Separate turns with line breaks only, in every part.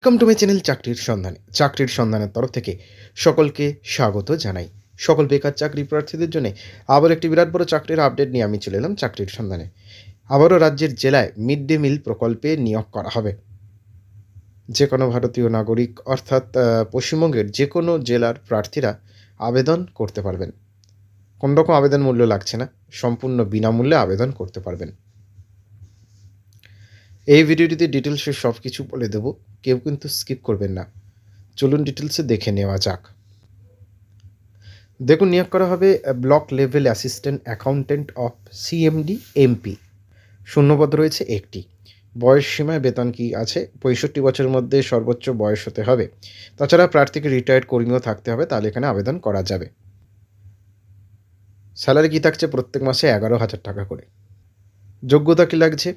Welcome to my channel চাকরির সন্ধানের তরফ থেকে সকলকে স্বাগত জানাই। সকল বেকার চাকরি প্রার্থীদের জন্য আবার একটি বিরাট বড় চাকরির আপডেট নিয়ে আমি চলে এলাম চাকরির সন্ধানে। আবারও রাজ্যের জেলায় মিড ডে মিল প্রকল্পে নিয়োগ করা হবে। যে কোনো ভারতীয় নাগরিক অর্থাৎ পশ্চিমবঙ্গের যে কোনো জেলার প্রার্থীরা আবেদন করতে পারবেন। কোনো রকম আবেদন মূল্য লাগছে না, সম্পূর্ণ বিনামূল্যে আবেদন করতে পারবেন। এই ভিডিওটিতে ডিটেলসে সব কিছু বলে দেব, কেউ কিন্তু স্কিপ করবেন না। চলুন ডিটেলসে দেখে নেওয়া যাক। দেখুন, নিয়োগ করা হবে block level assistant accountant of CMD MP. শূন্যপদ রয়েছে একটি। বয়স সীমায় বেতন কি আছে, 65 বছরের মধ্যে সর্বোচ্চ বয়স হতে হবে। তাছাড়া প্রার্থীকে রিটায়ার্ড কর্মীও থাকতে হবে, তাহলে এখানে আবেদন করা যাবে। স্যালারি কী থাকছে, প্রত্যেক মাসে 11,000 টাকা করে। যোগ্যতা কী লাগছে,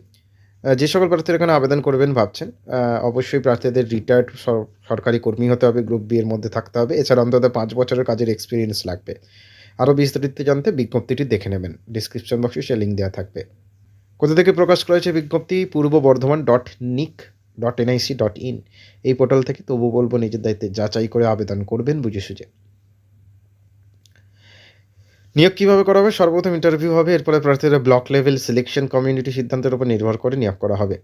যে সকল প্রার্থীরা এখানে আবেদন করবেন ভাবছেন, অবশ্যই প্রার্থীদের রিটায়ার্ড সরকারি কর্মী হতে হবে, গ্রুপ বি এর মধ্যে থাকতে হবে। এছাড়া অন্তত 5 বছরের কাজের এক্সপিরিয়েন্স লাগবে। আরও বিস্তারিত জানতে বিজ্ঞপ্তিটি দেখে নেবেন, ডিসক্রিপশন বক্সে সে লিঙ্ক দেওয়া থাকবে। কোথা থেকে প্রকাশ করা হয়েছে বিজ্ঞপ্তি, পূর্ব বর্ধমান .nic.nic.in এই পোর্টাল থেকে। তবু বলবো নিজের দায়িত্বে যাচাই করে আবেদন করবেন বুঝে সুঝে। নিয়োগ কীভাবে করা হবে, সর্বপ্রথম ইন্টারভিউ হবে, এরপরে প্রার্থীরা ব্লক লেভেল সিলেকশন কমিউনিটি সিদ্ধান্তের উপর নির্ভর করে নিয়োগ করা হবে।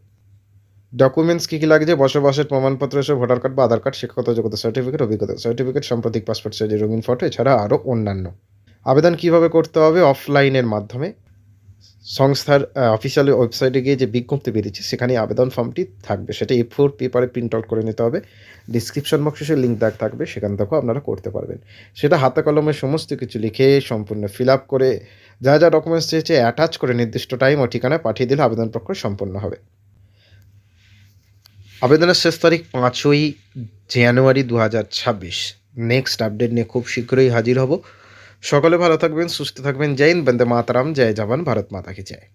ডকুমেন্টস কী কী লাগছে, বসবাসের প্রমাণপত্র হিসেবে ভোটার কার্ড বা আধার কার্ড, শিক্ষাগত যোগ্যতা সার্টিফিকেট, অভিজ্ঞতা সার্টিফিকেট, সাম্প্রতিক পাসপোর্ট সাইজের রঙিন ফটো, এছাড়া আরও অন্যান্য। আবেদন কীভাবে করতে হবে, অফলাইনের মাধ্যমে সংস্থার অফিসিয়াল ওয়েবসাইটে গিয়ে যে বিজ্ঞপ্তি বেরিয়েছে সেখানে আবেদন ফর্মটি থাকবে, সেটা A4 পেপারে প্রিন্ট আউট করে নিতে হবে। ডিসক্রিপশন বক্সে সে লিঙ্ক দেওয়া থাকবে, সেখান থেকেও আপনারা করতে পারবেন। সেটা হাতে কলমে সমস্ত কিছু লিখে সম্পূর্ণ ফিল আপ করে যা যা ডকুমেন্টস চেয়েছে অ্যাটাচ করে নির্দিষ্ট টাইম ও ঠিকানায় পাঠিয়ে দিলে আবেদন প্রক্রিয়া সম্পন্ন হবে। আবেদনের শেষ তারিখ 5ই জানুয়ারি 2026। নেক্সট আপডেট নিয়ে খুব শীঘ্রই হাজির হব। সকলে ভালো থাকবেন, সুস্থ থাকবেন। জয় হিন্দ, বন্দে মাতরম, জয় জওয়ান, ভারত মাতা কি জয়।